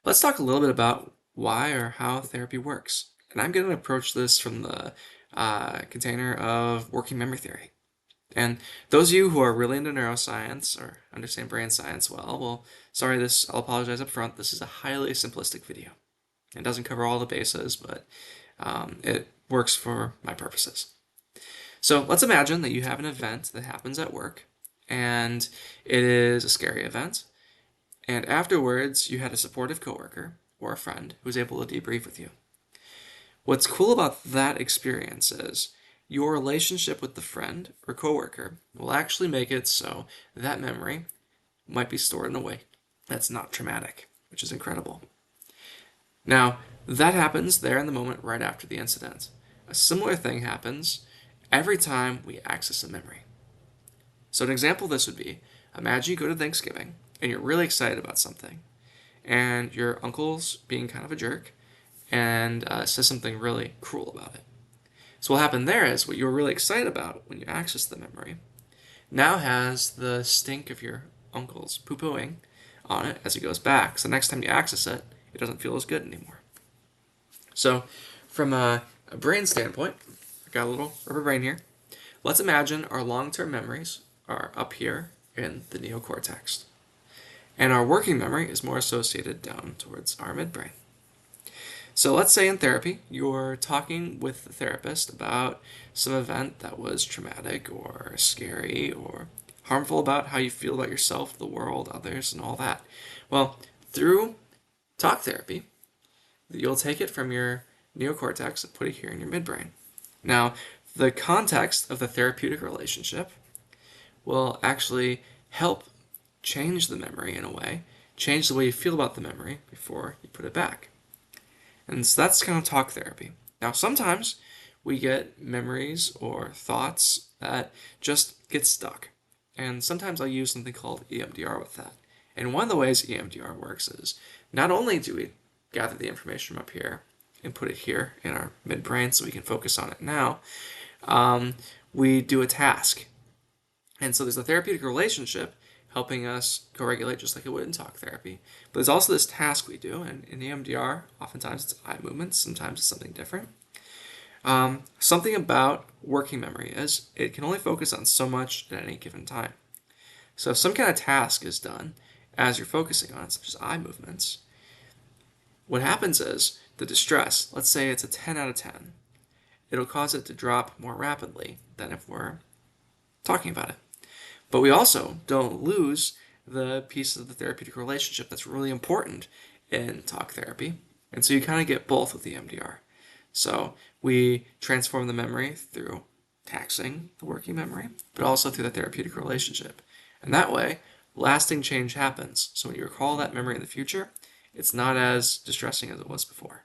Let's talk a little bit about why or how therapy works. And I'm going to approach this from the container of working memory theory. And those of you who are really into neuroscience or understand brain science well, sorry, I'll apologize up front. This is a highly simplistic video. It doesn't cover all the bases, but it works for my purposes. So let's imagine that you have an event that happens at work, and it is a scary event. And afterwards, you had a supportive coworker or a friend who was able to debrief with you. What's cool about that experience is your relationship with the friend or coworker will actually make it so that memory might be stored in a way that's not traumatic, which is incredible. Now, that happens there in the moment right after the incident. A similar thing happens every time we access a memory. So an example of this would be, imagine you go to Thanksgiving and you're really excited about something, and your uncle's being kind of a jerk and says something really cruel about it. So what happened there is what you were really excited about when you accessed the memory now has the stink of your uncle's poo-pooing on it as it goes back. So next time you access it, it doesn't feel as good anymore. So from a brain standpoint, I got a little rubber brain here. Let's imagine our long-term memories are up here in the neocortex, and our working memory is more associated down towards our midbrain. So let's say in therapy, you're talking with the therapist about some event that was traumatic or scary or harmful about how you feel about yourself, the world, others, and all that. Well, through talk therapy, you'll take it from your neocortex and put it here in your midbrain. Now, the context of the therapeutic relationship will actually help change the memory in a way, change the way you feel about the memory before you put it back. And so that's kind of talk therapy. Now, sometimes we get memories or thoughts that just get stuck. And sometimes I'll use something called EMDR with that. And one of the ways EMDR works is not only do we gather the information from up here and put it here in our midbrain so we can focus on it now, we do a task. And so there's a therapeutic relationship helping us co-regulate just like it would in talk therapy. But there's also this task we do, and in EMDR, oftentimes it's eye movements, sometimes it's something different. Something about working memory is it can only focus on so much at any given time. So if some kind of task is done as you're focusing on it, such as eye movements, what happens is the distress, let's say it's a 10 out of 10, it'll cause it to drop more rapidly than if we're talking about it. But we also don't lose the piece of the therapeutic relationship that's really important in talk therapy. And so you kind of get both with the EMDR. So we transform the memory through taxing the working memory, but also through the therapeutic relationship. And that way, lasting change happens. So when you recall that memory in the future, it's not as distressing as it was before.